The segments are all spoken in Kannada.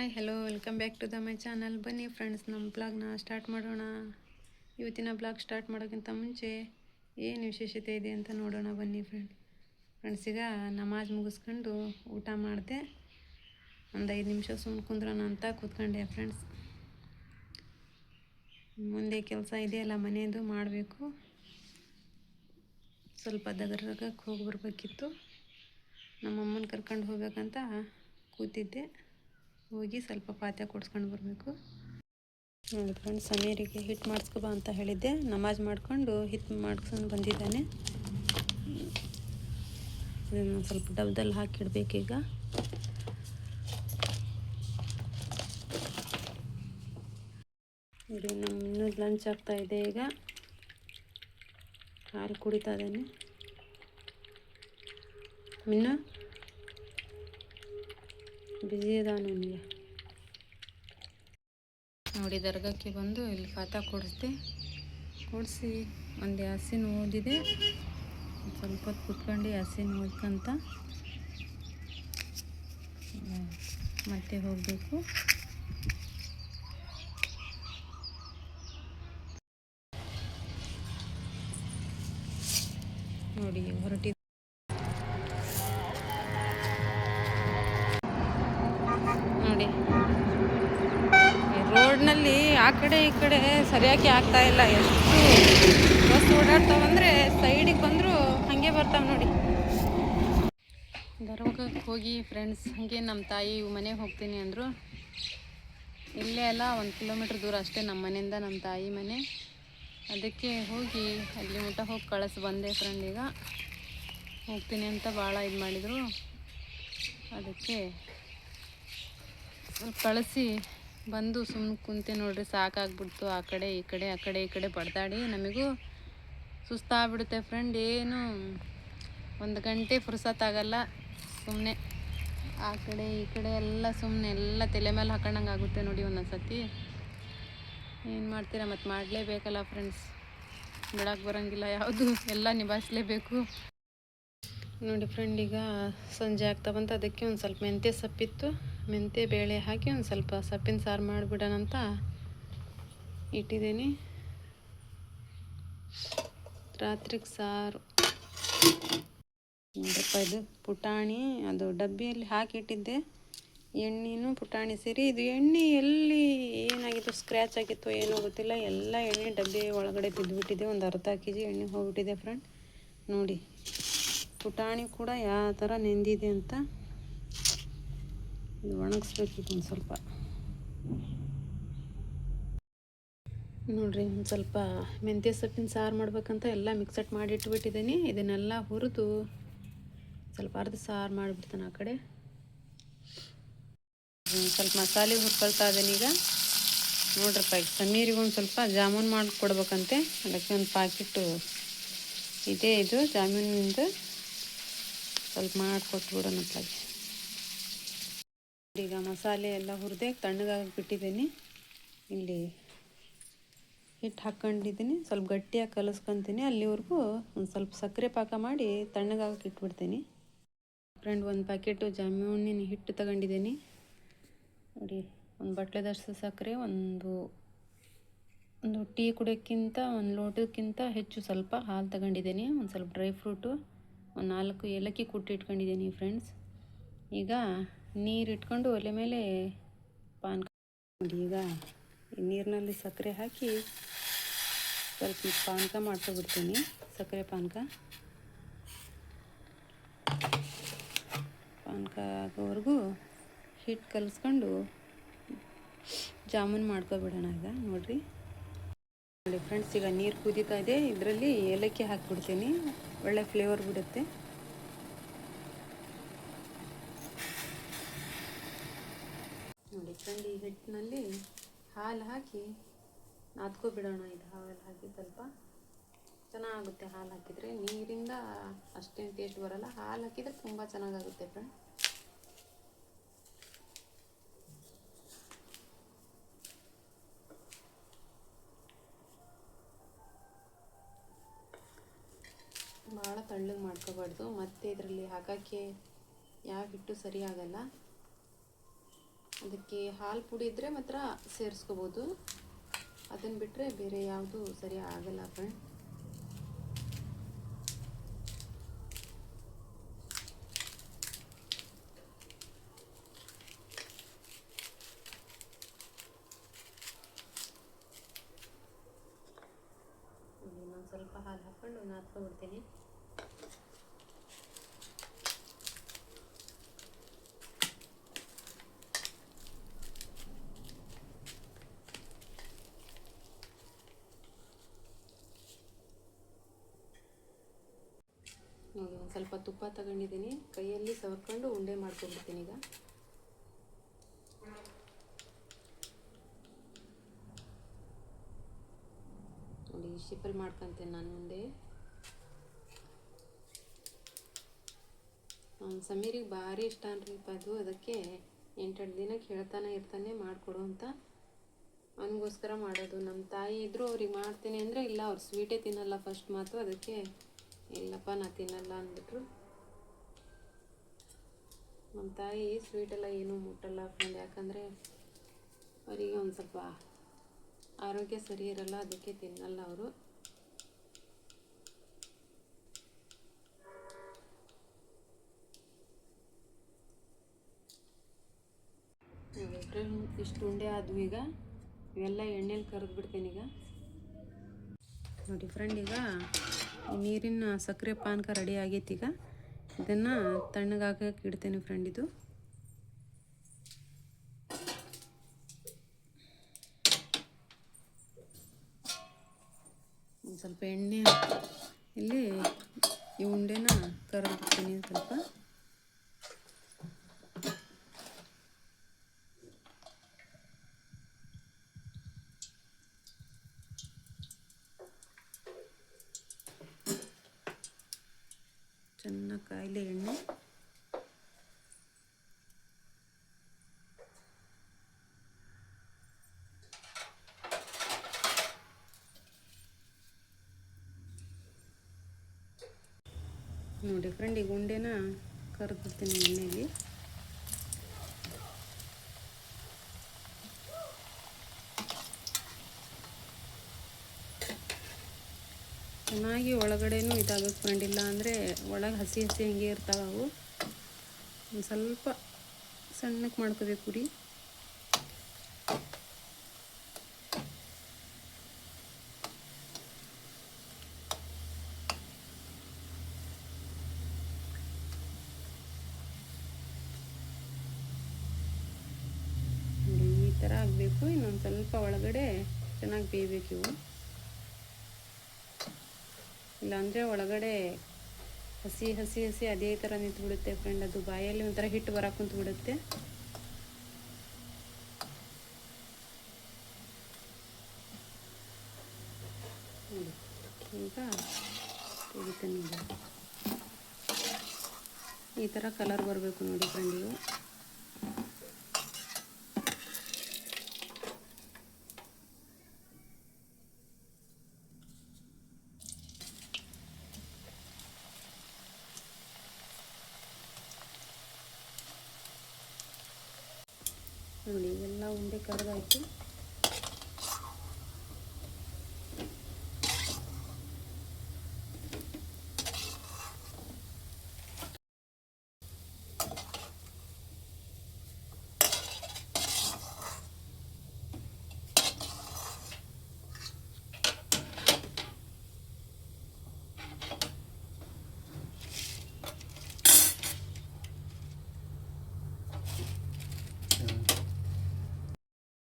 Hi hello welcome back to my channel. ಬನ್ನಿ ಫ್ರೆಂಡ್ಸ್, ನಮ್ಮ ಬ್ಲಾಗ್ನ ಸ್ಟಾರ್ಟ್ ಮಾಡೋಣ. ಇವತ್ತಿನ ಬ್ಲಾಗ್ ಸ್ಟಾರ್ಟ್ ಮಾಡೋಕ್ಕಿಂತ ಮುಂಚೆ ಏನು ವಿಶೇಷತೆ ಇದೆ ಅಂತ ನೋಡೋಣ ಬನ್ನಿ ಫ್ರೆಂಡ್ಸ್. ಈಗ ನಮಾಜ್ ಮುಗಿಸ್ಕೊಂಡು ಊಟ ಮಾಡಿದೆ. ಒಂದು 5 ನಿಮಿಷ ಸುಮ್ಮನೆ ಕುಂದ್ರೋಣ ಅಂತ ಕೂತ್ಕೊಂಡೆ ಫ್ರೆಂಡ್ಸ್. ಮುಂದೆ ಕೆಲಸ ಇದೆಯಲ್ಲ ಮನೆಯದು ಮಾಡಬೇಕು. ಸ್ವಲ್ಪ ದಗರ್ಗಕ್ಕೆ ಹೋಗಿ ಬರಬೇಕಿತ್ತು. ನಮ್ಮಮ್ಮನ ಕರ್ಕೊಂಡು ಹೋಗ್ಬೇಕಂತ ಕೂತಿದ್ದೆ. ಹೋಗಿ ಸ್ವಲ್ಪ ಪಾತ್ರೆ ಕೊಡ್ಸ್ಕೊಂಡು ಬರಬೇಕು. ನೋಡಿ ಫ್ರೆಂಡ್ಸ್, ಸಮೀರಿಗೆ ಹಿಟ್ಟು ಮಾಡಿಸ್ಕೊಬಾ ಅಂತ ಹೇಳಿದ್ದೆ. ನಮಾಜ್ ಮಾಡಿಕೊಂಡು ಹಿಟ್ಟು ಮಾಡಿಸ್ಕೊಂಡು ಬಂದಿದ್ದಾನೆ. ಇದನ್ನು ಸ್ವಲ್ಪ ಡಬ್ದಲ್ಲಿ ಹಾಕಿಡ್ಬೇಕೀಗ. ನೋಡಿ, ನಮ್ಮ ಇನ್ನೂ ಲಂಚ್ ಆಗ್ತಾಯಿದೆ. ಈಗ ಹಾಲು ಕುಡಿತಾ ಇದ್ದಾನೆ. ಮಿನ್ನು ಬಿಸಿ ಇದಾವೆ ನನಗೆ. ನೋಡಿ, ದರ್ಗಕ್ಕೆ ಬಂದು ಇಲ್ಲಿ ಪಾತ ಕೊಡಿಸಿ ಒಂದು ಹಸಿನ ಓದಿದೆ. ಸ್ವಲ್ಪ ಹೊತ್ತು ಕುತ್ಕೊಂಡು ಹಸಿನ ಓದ್ಕೊಂತ ಮತ್ತೆ ಹೋಗಬೇಕು. ನೋಡಿ ಹೊರಟಿ ನೋಡಿ, ರೋಡ್ನಲ್ಲಿ ಆ ಕಡೆ ಈ ಕಡೆ ಸರಿಯಾಗಿ ಆಗ್ತಾ ಇಲ್ಲ. ಎಷ್ಟು ಬಸ್ ಓಡಾಡ್ತಾವಂದರೆ ಸೈಡಿಗೆ ಬಂದರೂ ಹಾಗೆ ಬರ್ತಾವೆ ನೋಡಿ. ದರ್ಗಕ್ಕೆ ಹೋಗಿ ಫ್ರೆಂಡ್ಸ್, ಹಾಗೆ ನಮ್ಮ ತಾಯಿ ಮನೆಗೆ ಹೋಗ್ತೀನಿ ಅಂದರು. ಇಲ್ಲೇ ಅಲ್ಲ, 1 ಕಿಲೋಮೀಟ್ರ್ ದೂರ ಅಷ್ಟೇ ನಮ್ಮ ಮನೆಯಿಂದ ನಮ್ಮ ತಾಯಿ ಮನೆ. ಅದಕ್ಕೆ ಹೋಗಿ ಅಲ್ಲಿ ಊಟ ಹೋಗಿ ಬಂದೆ ಫ್ರೆಂಡ್. ಈಗ ಹೋಗ್ತೀನಿ ಅಂತ ಭಾಳ ಇದು ಮಾಡಿದರು. ಅದಕ್ಕೆ ಕಳಿಸಿ ಬಂದು ಸುಮ್ಮನೆ ಕುಂತೆ ನೋಡ್ರಿ. ಸಾಕಾಗ್ಬಿಡ್ತು. ಆ ಕಡೆ ಈ ಕಡೆ ಬಡ್ದಾಡಿ ನಮಗೂ ಸುಸ್ತಾಗ್ಬಿಡುತ್ತೆ ಫ್ರೆಂಡ್. ಏನು 1 ಗಂಟೆ ಫುರ್ಸತ್ತಾಗಲ್ಲ. ಸುಮ್ಮನೆ ಆ ಕಡೆ ಈ ಕಡೆ ಎಲ್ಲ ಸುಮ್ಮನೆ ಎಲ್ಲ ತಲೆ ಮೇಲೆ ಹಾಕೊಂಡಂಗೆ ಆಗುತ್ತೆ ನೋಡಿ ಒಂದೊಂದು ಸತಿ. ಏನು ಮಾಡ್ತೀರಾ, ಮತ್ತು ಮಾಡಲೇಬೇಕಲ್ಲ ಫ್ರೆಂಡ್ಸ್. ಬಿಡೋಕ್ಕೆ ಬರೋಂಗಿಲ್ಲ, ಯಾವುದು ಎಲ್ಲ ನಿಭಾಯಿಸಲೇಬೇಕು ನೋಡಿ ಫ್ರೆಂಡ್. ಈಗ ಸಂಜೆ ಆಗ್ತಾ ಬಂತು. ಅದಕ್ಕೆ ಒಂದು ಸ್ವಲ್ಪ ಮೆಂತ್ಯ ಸೊಪ್ಪಿತ್ತು, ಮೆಂತ್ಯ ಬೇಳೆ ಹಾಕಿ ಒಂದು ಸ್ವಲ್ಪ ಸೊಪ್ಪಿನ ಸಾರು ಮಾಡಿಬಿಡೋಣ ಅಂತ ಇಟ್ಟಿದ್ದೀನಿ. ರಾತ್ರಿಗೆ ಸಾರು ನೋಡಪ್ಪ. ಇದು ಪುಟಾಣಿ, ಅದು ಡಬ್ಬಿಯಲ್ಲಿ ಹಾಕಿಟ್ಟಿದ್ದೆ. ಎಣ್ಣೆನೂ ಪುಟಾಣಿ ಸೇರಿ. ಇದು ಎಣ್ಣೆ ಎಲ್ಲಿ ಏನಾಗಿತ್ತು, ಸ್ಕ್ರ್ಯಾಚ್ ಆಗಿತ್ತು ಏನೋ ಗೊತ್ತಿಲ್ಲ. ಎಲ್ಲ ಎಣ್ಣೆ ಡಬ್ಬಿ ಒಳಗಡೆ ಬಿದ್ದುಬಿಟ್ಟಿದೆ. ಒಂದು ಅರ್ಧ kg ಎಣ್ಣೆ ಹೋಗ್ಬಿಟ್ಟಿದೆ ಫ್ರೆಂಡ್. ನೋಡಿ, ಪುಟಾಣಿ ಕೂಡ ಯಾವ ಥರ ನೆಂದಿದೆ ಅಂತ. ಇದು ಒಣಗಿಸ್ಬೇಕಿತ್ತು ಒಂದು ಸ್ವಲ್ಪ. ನೋಡಿರಿ, ಒಂದು ಸ್ವಲ್ಪ ಮೆಂತ್ಯ ಸೊಪ್ಪಿನ ಸಾರು ಮಾಡ್ಬೇಕಂತ ಎಲ್ಲ ಮಿಕ್ಸಟ್ ಮಾಡಿ ಇಟ್ಬಿಟ್ಟಿದ್ದೀನಿ. ಇದನ್ನೆಲ್ಲ ಹುರಿದು ಸ್ವಲ್ಪ ಅರ್ಧ ಸಾರು ಮಾಡಿಬಿಡ್ತಾನೆ ಆ ಕಡೆ. ಸ್ವಲ್ಪ ಮಸಾಲೆ ಹುರ್ಕೊಳ್ತಾ ಇದ್ದೀನಿ ಈಗ. ನೋಡ್ರಪ್ಪ, ಈಗ ಸಮೀರಿಗೆ ಒಂದು ಸ್ವಲ್ಪ ಜಾಮೂನ್ ಮಾಡಿಕೊಡ್ಬೇಕಂತೆ. ಅದಕ್ಕೆ ಒಂದು ಪಾಕಿಟ್ಟು ಇದೆ, ಇದು ಜಾಮೂನಿಂದು ಸ್ವಲ್ಪ ಮಾಡಿಕೊಟ್ಬಿಡೋಣ ಅತ್ಲಾಗೆ. ಈಗ ಮಸಾಲೆ ಎಲ್ಲ ಹುರಿದೆ ತಣ್ಣಗಾಗಿ ಬಿಟ್ಟಿದ್ದೀನಿ. ಇಲ್ಲಿ ಹಿಟ್ಟು ಹಾಕ್ಕೊಂಡಿದ್ದೀನಿ. ಸ್ವಲ್ಪ ಗಟ್ಟಿಯಾಗಿ ಕಲಿಸ್ಕೊತೀನಿ. ಅಲ್ಲಿವರೆಗೂ ಒಂದು ಸ್ವಲ್ಪ ಸಕ್ಕರೆ ಪಾಕ ಮಾಡಿ ತಣ್ಣಗಾಗಿ ಇಟ್ಬಿಡ್ತೀನಿ ಫ್ರೆಂಡ್. 1 ಪ್ಯಾಕೆಟು ಜಾಮೂನಿನ ಹಿಟ್ಟು ತಗೊಂಡಿದ್ದೀನಿ ನೋಡಿ. ಒಂದು ಬಟ್ಲೆದಷ್ಟು ಸಕ್ಕರೆ, ಒಂದು ಟೀ ಕುಡಿಯೋಕ್ಕಿಂತ 1 ಲೋಟಕ್ಕಿಂತ ಹೆಚ್ಚು ಸ್ವಲ್ಪ ಹಾಲು ತಗೊಂಡಿದ್ದೀನಿ. ಒಂದು ಸ್ವಲ್ಪ ಡ್ರೈ ಫ್ರೂಟು, ಒಂದು 4 ಏಲಕ್ಕಿ ಕುಟ್ಟಿ ಇಟ್ಕೊಂಡಿದ್ದೀನಿ ಫ್ರೆಂಡ್ಸ್. ಈಗ ನೀರು ಇಟ್ಕೊಂಡು ಒಲೆ ಮೇಲೆ ಪಾನಕ ನೋಡಿ. ಈಗ ಈ ನೀರಿನಲ್ಲಿ ಸಕ್ಕರೆ ಹಾಕಿ ಸ್ವಲ್ಪ ಪಾನಕ ಮಾಡ್ಕೊಬಿಡ್ತೀನಿ. ಸಕ್ಕರೆ ಪಾನಕ ಆಗೋವರೆಗೂ ಹಿಟ್ಟು ಕಲಿಸ್ಕೊಂಡು ಜಾಮೂನ್ ಮಾಡ್ಕೊಬಿಡೋಣ. ಈಗ ನೋಡಿರಿ ಫ್ರೆಂಡ್ಸ್, ಈಗ ನೀರು ಕುದೀತಾ ಇದೆ. ಇದರಲ್ಲಿ ಏಲಕ್ಕಿ ಹಾಕಿಬಿಡ್ತೀನಿ. ಒಳ್ಳೆ ಫ್ಲೇವರ್ ಬಿಡುತ್ತೆ. ನೋಡಿ ಫ್ರೆಂಡ್, ಈ ಹಿಟ್ಟಿನಲ್ಲಿ ಹಾಲು ಹಾಕಿ ನಾದ್ಕೊಬಿಡೋಣ. ಇದು ಹಾಲು ಹಾಕಿ ಸ್ವಲ್ಪ ಚೆನ್ನಾಗುತ್ತೆ. ಹಾಲು ಹಾಕಿದರೆ ನೀರಿಂದ ಅಷ್ಟೇನು ಟೇಸ್ಟ್ ಬರೋಲ್ಲ. ಹಾಲು ಹಾಕಿದರೆ ತುಂಬ ಚೆನ್ನಾಗಾಗುತ್ತೆ ಫ್ರೆಂಡ್. ಭಾಳ ತಳ್ಳಗೆ ಮಾಡ್ಕೋಬಾರ್ದು, ಮತ್ತು ಇದರಲ್ಲಿ ಹಾಕೋಕ್ಕೆ ಯಾವ ಹಿಟ್ಟು ಸರಿ ಆಗಲ್ಲ. ಅದಕ್ಕೆ ಹಾಲು ಪುಡಿ ಇದ್ದರೆ ಮಾತ್ರ ಸೇರಿಸ್ಕೋಬೋದು, ಅದನ್ನು ಬಿಟ್ಟರೆ ಬೇರೆ ಯಾವುದು ಸರಿ ಆಗಲ್ಲ ಫ್ರೆಂಡ್. ಇನ್ನೊಂದು ಸ್ವಲ್ಪ ಹಾಲು ಹಾಕ್ಕೊಂಡು ನಾದ್ಕೊಂಡ್ಬಿಡ್ತೀನಿ. ನೋಡಿ ಒಂದು ಸ್ವಲ್ಪ ತುಪ್ಪ ತಗೊಂಡಿದ್ದೀನಿ, ಕೈಯಲ್ಲಿ ಸವರ್ಕೊಂಡು ಉಂಡೆ ಮಾಡ್ಕೊಂಡ್ಬಿಡ್ತೀನಿ ಈಗ. ನೋಡಿ ಶಿಪಲ್ ಮಾಡ್ಕೊತೇನೆ ನಾನು ಉಂಡೆ. ಸಮೀರಿಗೆ ಭಾರಿ ಇಷ್ಟ ಅನ್ರಿಪ್ಪ ಅದು, ಅದಕ್ಕೆ 8-8 ದಿನಕ್ಕೆ ಹೇಳ್ತಾನೆ ಇರ್ತಾನೆ ಮಾಡಿಕೊಡು ಅಂತ. ಅವನಿಗೋಸ್ಕರ ಮಾಡೋದು. ನಮ್ಮ ತಾಯಿ ಇದ್ದರೂ ಅವ್ರಿಗೆ ಮಾಡ್ತೀನಿ ಅಂದರೆ ಇಲ್ಲ, ಅವ್ರು ಸ್ವೀಟೇ ತಿನ್ನಲ್ಲ ಫಸ್ಟ್ ಮಾತು, ಅದಕ್ಕೆ ಇಲ್ಲಪ್ಪ ನಾ ತಿನ್ನಲ್ಲ ಅಂದ್ಬಿಟ್ರು. ನಮ್ಮ ತಾಯಿ ಸ್ವೀಟೆಲ್ಲ ಏನೂ ಮುಟ್ಟಲ್ಲ ಫ್ರೆಂಡ್, ಯಾಕಂದರೆ ಅವರಿಗೆ ಒಂದು ಸ್ವಲ್ಪ ಆರೋಗ್ಯ ಸರಿ ಇರಲ್ಲ, ಅದಕ್ಕೆ ತಿನ್ನಲ್ಲ ಅವರು. ಇಷ್ಟು ಉಂಡೆ ಆದವು. ಈಗ ಇವೆಲ್ಲ ಎಣ್ಣೆಲಿ ಕರೆದು ಬಿಡ್ತೀನಿ ಈಗ. ನೋಡಿ ಫ್ರೆಂಡ್, ಈಗ ನೀರಿನ ಸಕ್ಕರೆ ಪಾನಕ ರೆಡಿ ಆಗೈತಿ. ಈಗ ಇದನ್ನು ತಣ್ಣಗಾಗಕ್ಕೆ ಇಡ್ತೇನೆ ಫ್ರೆಂಡ್. ಇದು ಒಂದು ಸ್ವಲ್ಪ ಎಣ್ಣೆ ಇಲ್ಲಿ ಈ ಉಂಡೆನ ಕರೆದ್ಬಿಡ್ತೀನಿ ಸ್ವಲ್ಪ. ಚೆನ್ನಾಗಿ ಕಾಯಿಲೆ ಎಣ್ಣೆ. ನೋಡಿ ಫ್ರೆಂಡ್, ಈಗ ಉಂಡೆನ ಕರೆದ್ಬಿಡ್ತೀನಿ ಎಣ್ಣೆಯಲ್ಲಿ. ಚೆನ್ನಾಗಿ ಒಳಗಡೆನೂ ಇದಾಗಬೇಕು ಫ್ರೆಂಡ್, ಇಲ್ಲ ಅಂದರೆ ಒಳಗೆ ಹಸಿ ಹಸಿ ಹಿಂಗೆ ಇರ್ತಾವೆ ಅವು. ಒಂದು ಸ್ವಲ್ಪ ಸಣ್ಣಕ್ಕೆ ಮಾಡ್ಕೋಬೇಕು ರೀ. ಈ ಥರ ಆಗಬೇಕು. ಇನ್ನೊಂದು ಸ್ವಲ್ಪ ಒಳಗಡೆ ಚೆನ್ನಾಗಿ ಬೇಯಬೇಕು ಇವು, ಇಲ್ಲಾಂದರೆ ಒಳಗಡೆ ಹಸಿ ಹಸಿ ಹಸಿ ಅದೇ ಥರ ನಿಂತುಬಿಡುತ್ತೆ ಫ್ರೆಂಡ್. ಅದು ಬಾಯಲ್ಲಿ ಒಂಥರ ಹಿಟ್ಟು ಬರಕ್ಕೆ ಕುಂತ್ಬಿಡುತ್ತೆ. ಈಗ ತೆಗಿತೀನಿ. ಈ ಥರ ಕಲರ್ ಬರಬೇಕು ನೋಡಿ ಫ್ರೆಂಡ್ ಇವು. ನೋಡಿ ಎಲ್ಲ ಉಂಡೆ ಕರೆದಾಯ್ತು.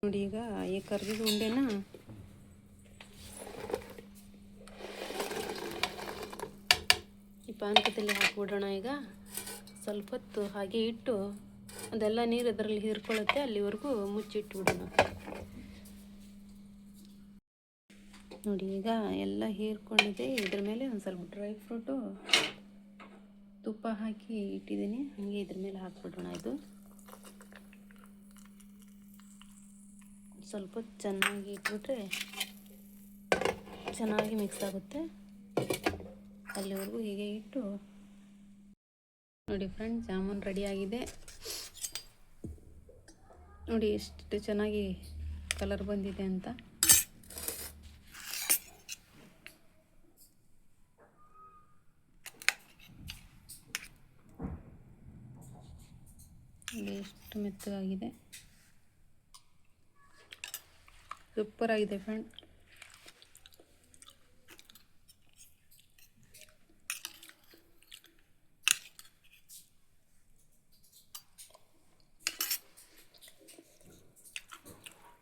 ನೋಡಿ ಈಗ ಈ ಕರ್ದಿದ ಉಂಡೆನ ಈ ಪಾನಕದಲ್ಲಿ ಹಾಕ್ಬಿಡೋಣ. ಈಗ ಸ್ವಲ್ಪ ಹೊತ್ತು ಹಾಗೆ ಇಟ್ಟು ಅದೆಲ್ಲ ನೀರು ಅದರಲ್ಲಿ ಹೀರ್ಕೊಳ್ಳುತ್ತೆ, ಅಲ್ಲಿವರೆಗೂ ಮುಚ್ಚಿಟ್ಬಿಡೋಣ. ನೋಡಿ ಈಗ ಎಲ್ಲ ಹೀರ್ಕೊಂಡಿದೆ. ಇದ್ರ ಮೇಲೆ ಒಂದು ಸ್ವಲ್ಪ ಡ್ರೈ ಫ್ರೂಟು ತುಪ್ಪ ಹಾಕಿ ಇಟ್ಟಿದ್ದೀನಿ, ಹಾಗೆ ಇದ್ರ ಮೇಲೆ ಹಾಕ್ಬಿಡೋಣ. ಇದು ಸ್ವಲ್ಪ ಚೆನ್ನಾಗಿ ಇಟ್ಬಿಟ್ರೆ ಚೆನ್ನಾಗಿ ಮಿಕ್ಸ್ ಆಗುತ್ತೆ. ಅಲ್ಲಿವರೆಗೂ ಹೀಗೆ ಇಟ್ಟು ನೋಡಿ ಫ್ರೆಂಡ್, ಜಾಮೂನ್ ರೆಡಿ ಆಗಿದೆ. ನೋಡಿ ಎಷ್ಟು ಚೆನ್ನಾಗಿ ಕಲರ್ ಬಂದಿದೆ ಅಂತ. ನೋಡಿ ಎಷ್ಟು ಮೆತ್ತಗಾಗಿದೆ, ಸೂಪರ್ ಆಗಿದೆ ಫ್ರೆಂಡ್.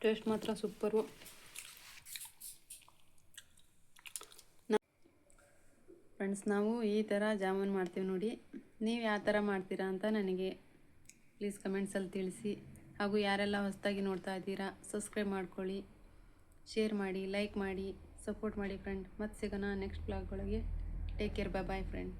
ಟೇಸ್ಟ್ ಮಾತ್ರ ಸೂಪರು. ಫ್ರೆಂಡ್ಸ್, ನಾವು ಈ ಥರ ಜಾಮೂನ್ ಮಾಡ್ತೀವಿ ನೋಡಿ. ನೀವು ಯಾವ ಥರ ಮಾಡ್ತೀರಾ ಅಂತ ನನಗೆ ಪ್ಲೀಸ್ ಕಮೆಂಟ್ಸಲ್ಲಿ ತಿಳಿಸಿ. ಹಾಗೂ ಯಾರೆಲ್ಲ ಹೊಸದಾಗಿ ನೋಡ್ತಾ ಇದ್ದೀರಾ ಸಬ್ಸ್ಕ್ರೈಬ್ ಮಾಡ್ಕೊಳ್ಳಿ, ಶೇರ್ ಮಾಡಿ, ಲೈಕ್ ಮಾಡಿ, ಸಪೋರ್ಟ್ ಮಾಡಿ ಫ್ರೆಂಡ್. ಮತ್ತೆ ಸಿಗೋಣ ನೆಕ್ಸ್ಟ್ ಬ್ಲಾಗ್ ಒಳಗೆ. Take care, boy friend.